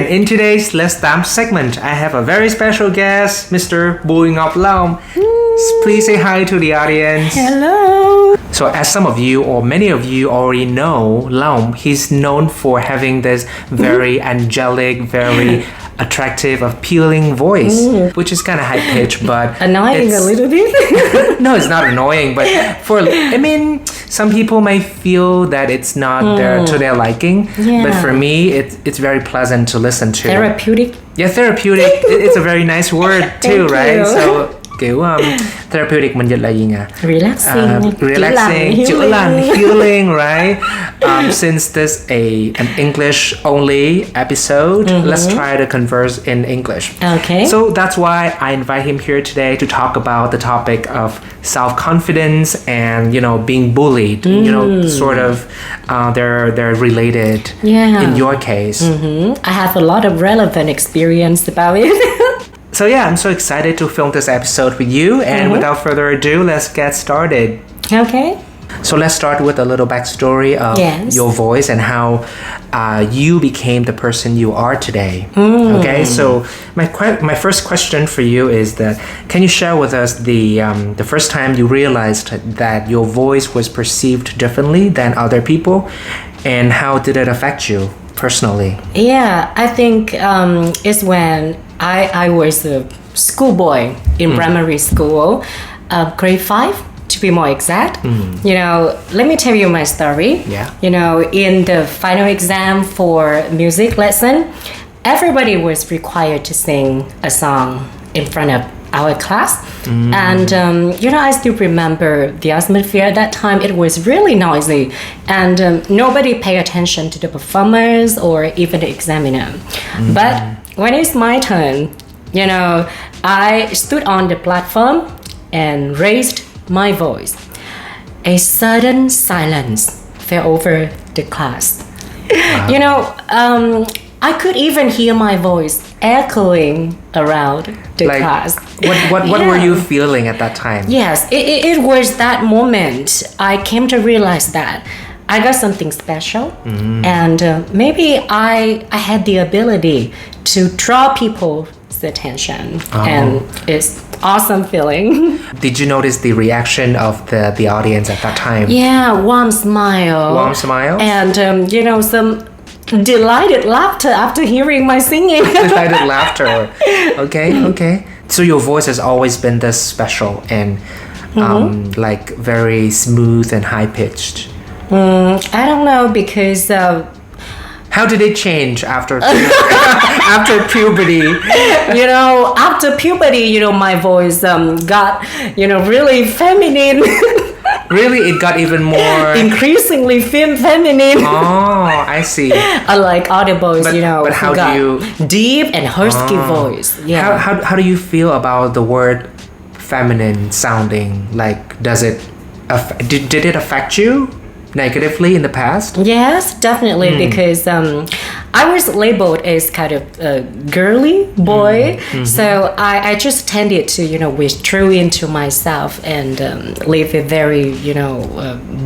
And in today's Let's Dance segment, I have a very special guest, Mr. Bùi Ngọc Long. Please say hi to the audience. Hello. So as some of you or many of you already know, Long, he's known for having this very angelic, very attractive, appealing voice, which is kind of high-pitched, but... Annoying a little bit? No, it's not annoying, but some people may feel that it's not to their liking, but for me, it's very pleasant to listen to. Therapeutic? Yeah, therapeutic. It's a very nice word too, right? You. So, kiểu therapeutic mình dịch là gì nhỉ? Relaxing, chữa lành, healing, right? Since this an English only episode, let's try to converse in English. Okay. So that's why I invite him here today to talk about the topic of self-confidence and being bullied. Sort of they're related. Yeah. In your case. I have a lot of relevant experience about it. So yeah, I'm so excited to film this episode with you, and without further ado, let's get started. Okay. So let's start with a little backstory of your voice and how you became the person you are today. Okay, so my first question for you is that can you share with us the first time you realized that your voice was perceived differently than other people, and how did it affect you personally? Yeah, I think it's when I was a schoolboy in primary school, grade 5 to be more exact. Let me tell you my story. Yeah. In the final exam for music lesson, everybody was required to sing a song in front of our class. And I still remember the atmosphere at that time. It was really noisy, and nobody paid attention to the performers or even the examiner. But when it's my turn, I stood on the platform and raised my voice. A sudden silence fell over the class. Wow. I could even hear my voice echoing around the class. What were you feeling at that time? Yes, it was that moment I came to realize that I got something special, and maybe I had the ability to draw people's attention, and it's awesome feeling. Did you notice the reaction of the audience at that time? Yeah, warm smile. Warm smile? And some delighted laughter after hearing my singing. Delighted laughter. Okay. So your voice has always been this special and like very smooth and high-pitched. I don't know, because how did it change after after puberty? After puberty, my voice got really feminine. Really, it got even more increasingly feminine. Oh, I see. Unlike other boys, but how do you deep and husky voice? Yeah. How do you feel about the word feminine sounding? Like, does it did it affect you negatively in the past? Yes, definitely, because I was labeled as kind of a girly boy, so I just tended to withdraw into myself and live a very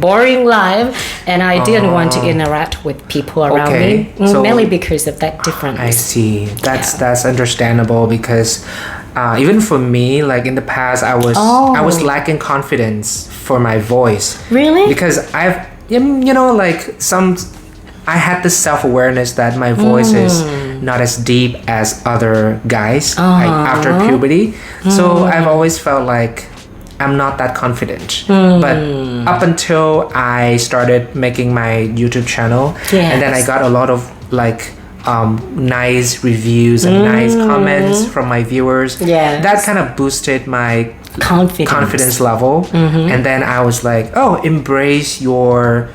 boring life, and I didn't want to interact with people around me, mainly because of that difference. I see. That's understandable, because even for me, like in the past, I was lacking confidence for my voice. Really? Because I had this self-awareness that my voice is not as deep as other guys after puberty. So I've always felt like I'm not that confident. But up until I started making my YouTube channel, and then I got a lot of nice reviews and nice comments from my viewers. That kind of boosted my confidence level. And then I was like, embrace your,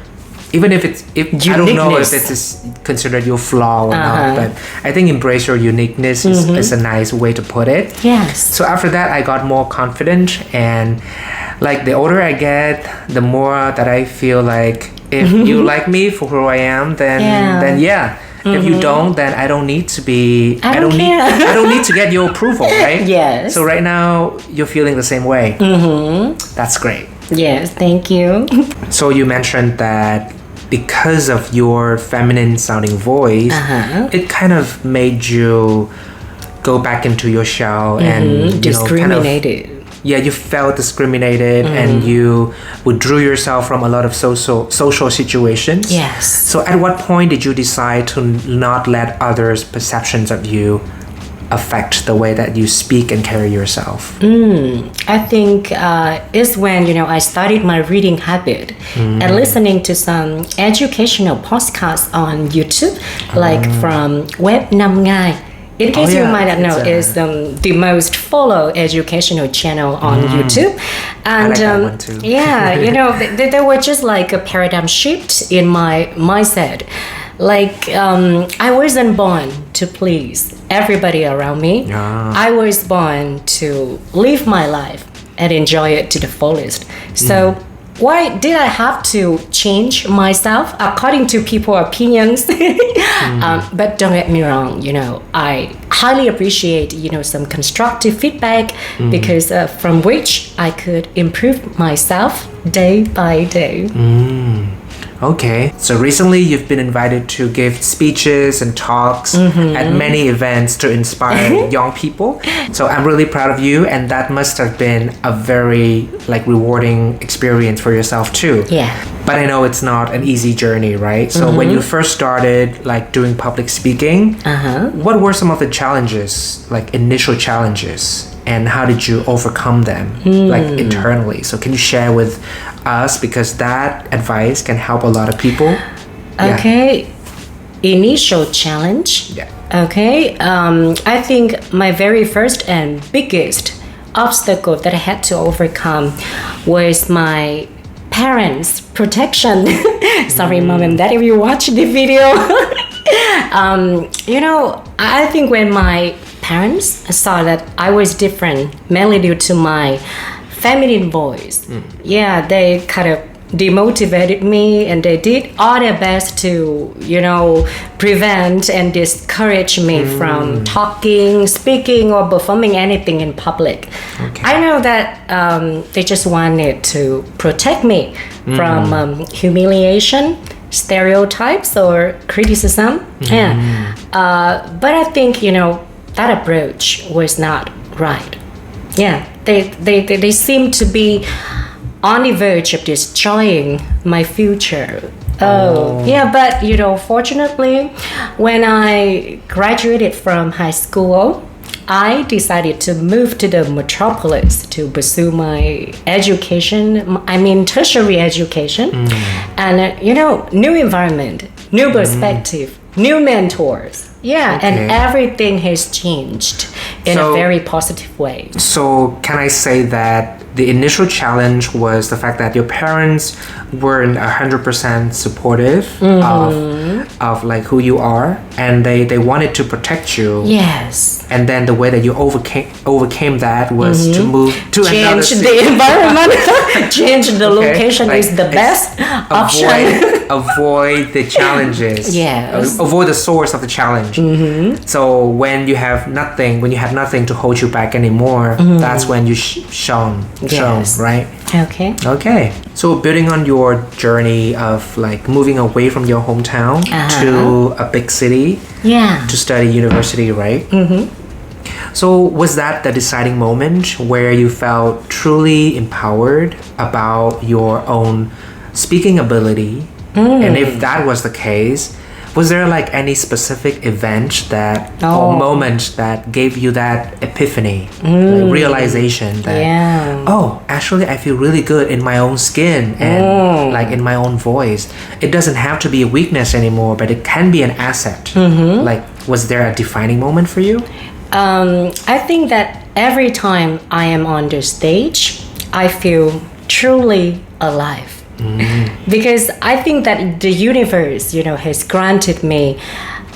even if I don't know if it is considered your flaw or not, but I think embrace your uniqueness is a nice way to put it. Yes. So after that, I got more confident, and like the older I get, the more that I feel like if you like me for who I am, then yeah. If you don't, then I don't need to be. I don't need to get your approval, right? Yes. So right now you're feeling the same way. That's great. Yes, thank you. So you mentioned that because of your feminine sounding voice, it kind of made you go back into your shell and discriminated. You felt discriminated and you withdrew yourself from a lot of social situations. Yes. So at what point did you decide to not let others' perceptions of you affect the way that you speak and carry yourself? I think it's when I started my reading habit and listening to some educational podcasts on YouTube, like from Web Nam Ngai. In case you might not know, is the most followed educational channel on YouTube. And I like that one too. there was just like a paradigm shift in my mindset. Like, I wasn't born to please everybody around me. I was born to live my life and enjoy it to the fullest. So why did I have to change myself according to people's opinions? But don't get me wrong, I highly appreciate, some constructive feedback because from which I could improve myself day by day. Okay, so recently you've been invited to give speeches and talks at many events to inspire young people. So I'm really proud of you, and that must have been a very rewarding experience for yourself too. Yeah. But I know it's not an easy journey, right? So when you first started doing public speaking, what were some of the challenges, initial challenges? And how did you overcome them, internally? So can you share with us, because that advice can help a lot of people? Okay. Initial challenge. Yeah. Okay. I think my very first and biggest obstacle that I had to overcome was my parents' protection. Sorry, mom and dad, if you watch the video. I think when my parents saw that I was different, mainly due to my feminine voice. They kind of demotivated me, and they did all their best to, prevent and discourage me from talking, speaking, or performing anything in public. Okay. I know that they just wanted to protect me from humiliation, stereotypes, or criticism. But I think, that approach was not right. They seem to be on the verge of destroying my future. But fortunately, when I graduated from high school, I decided to move to the metropolis to pursue my education. Tertiary education. And new environment, new perspective, new mentors. And everything has changed in a very positive way. So can I say that the initial challenge was the fact that your parents weren't 100% supportive of who you are, and they wanted to protect you. Yes. And then the way that you overcame that was to move to another city. Change the environment, change the location is the best option. Avoid the challenges. Yes. Avoid the source of the challenge. So when you have nothing to hold you back anymore, that's when you shone, right? Okay. So building on your journey of moving away from your hometown to a big city to study university, right? So was that the deciding moment where you felt truly empowered about your own speaking ability? And if that was the case, was there any specific event or moment that gave you that epiphany, realization that actually I feel really good in my own skin and in my own voice. It doesn't have to be a weakness anymore, but it can be an asset. Was there a defining moment for you? I think that every time I am on the stage, I feel truly alive. Because I think that the universe, has granted me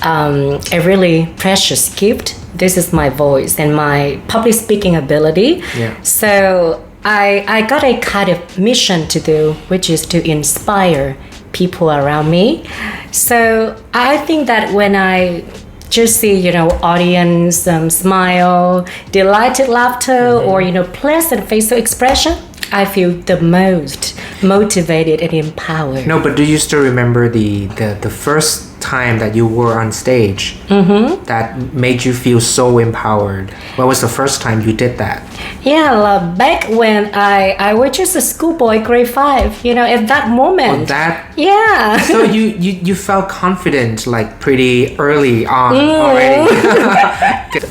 a really precious gift. This is my voice and my public speaking ability. So I got a kind of mission to do, which is to inspire people around me. So I think that when I just see, audience smile, delighted laughter, or, pleasant facial expression, I feel the most motivated and empowered. No, but do you still remember the first time that you were on stage that made you feel so empowered? What was the first time you did that? Yeah, back when I was just a schoolboy, grade 5. At that moment. Oh, that. Yeah. So you felt confident like pretty early on already.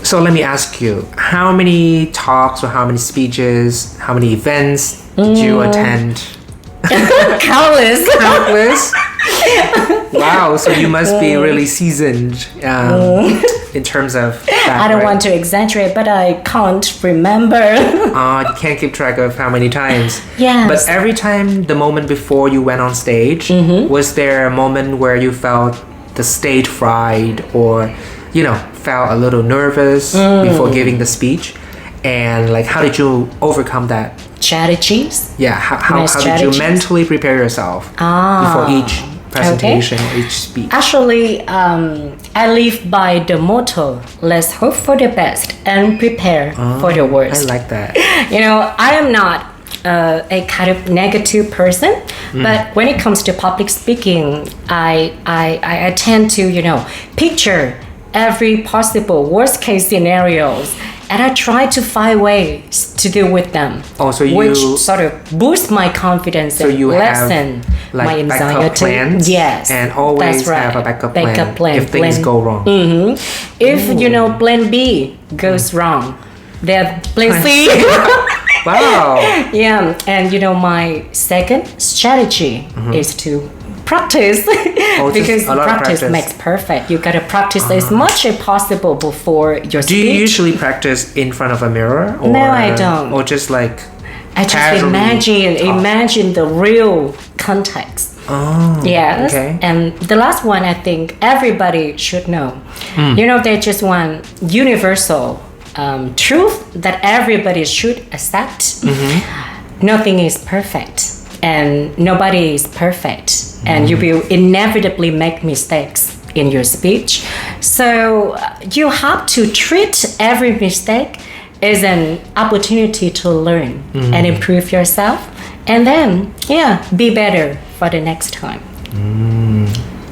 So let me ask you, how many talks or how many speeches, how many events did you attend? Countless. Countless? Wow, so you must be really seasoned in terms of that. I don't want to exaggerate, but I can't remember. You can't keep track of how many times. Yes. But every time, the moment before you went on stage, was there a moment where you felt the stage fright or, felt a little nervous before giving the speech? And like, how did you overcome that? Strategies? Yeah, how did you mentally prepare yourself before each presentation or each speech? Actually, I live by the motto, let's hope for the best and prepare for the worst. I like that. I am not a kind of negative person, but when it comes to public speaking, I tend to, picture every possible worst case scenarios, and I try to find ways to deal with them. Oh, so which sort of boosts my confidence and lessen like my anxiety. backup plans? Yes, and always that's right. have a backup plan if things go wrong. If plan B goes wrong, then plan C. Wow. Yeah, and my second strategy is to practice because practice makes perfect. You gotta practice as much as possible before your speech. Do you usually practice in front of a mirror? Or, no, I don't. Or just like I just imagine the real context. Oh, yes. Okay. And the last one, I think everybody should know. There's just one universal truth that everybody should accept. Nothing is perfect. And nobody is perfect, and you will inevitably make mistakes in your speech. So you have to treat every mistake as an opportunity to learn and improve yourself, and then be better for the next time.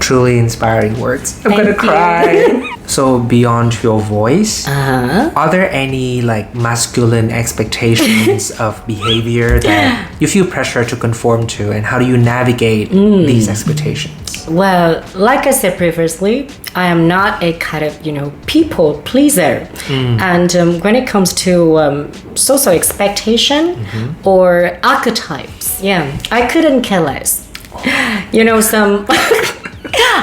Truly inspiring words. I'm gonna cry. So beyond your voice, are there any like masculine expectations of behavior that you feel pressure to conform to, and how do you navigate these expectations? Well, like I said previously, I am not a kind of people pleaser, and when it comes to social expectation or archetypes, I couldn't care less. Some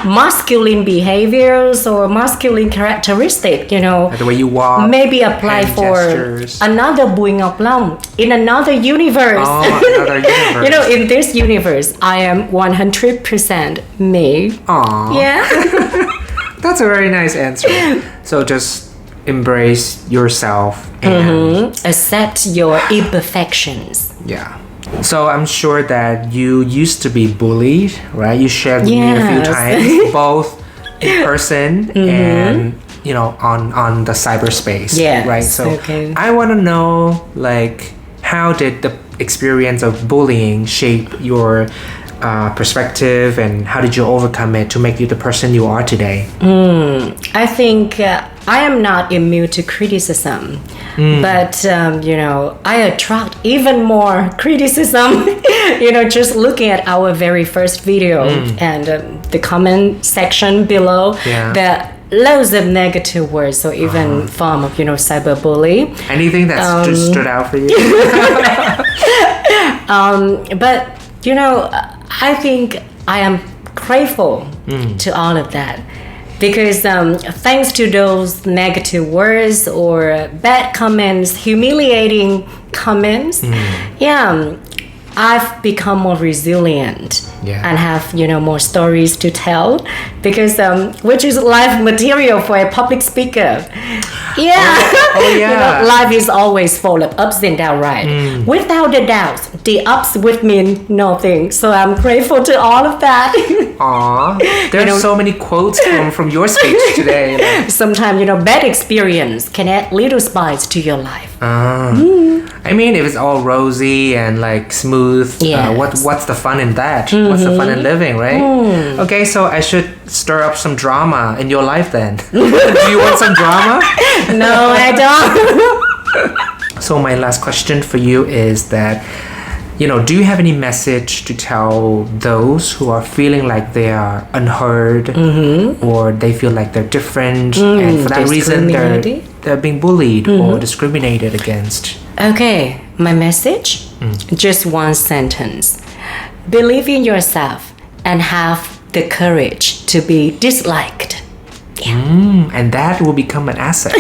masculine behaviors or masculine characteristic, Like the way you walk, maybe apply for gestures. another buoying of long in another universe. Another universe. In this universe, I am 100% me. Aww. Yeah. That's a very nice answer. So just embrace yourself and accept your imperfections. Yeah. So I'm sure that you used to be bullied, right? You shared with me a few times, both in person and on the cyberspace, right? So I want to know, like, how did the experience of bullying shape your perspective, and how did you overcome it to make you the person you are today? I think I am not immune to criticism, but I attract even more criticism. Just looking at our very first video and the comment section below, there loads of negative words, so even form of cyberbully. Anything that just stood out for you? But I think I am grateful to all of that, because thanks to those negative words or bad comments, humiliating comments, I've become more resilient and have more stories to tell, because which is life material for a public speaker. Life is always full of ups and downs, right? Without a doubt, the ups would mean nothing. So I'm grateful to all of that. Aw, there's so many quotes from your speech today. Like, Sometimes, bad experience can add little spice to your life. I mean, if it's all rosy and like smooth, Yes. what's the fun in that? What's the fun in living, right? Okay, so I should stir up some drama in your life then. Do you want some drama? No, I don't. So my last question for you is that, do you have any message to tell those who are feeling like they are unheard or they feel like they're different and for that reason they're being bullied or discriminated against? Okay, my message? Just one sentence. Believe in yourself and have the courage to be disliked. And that will become an asset.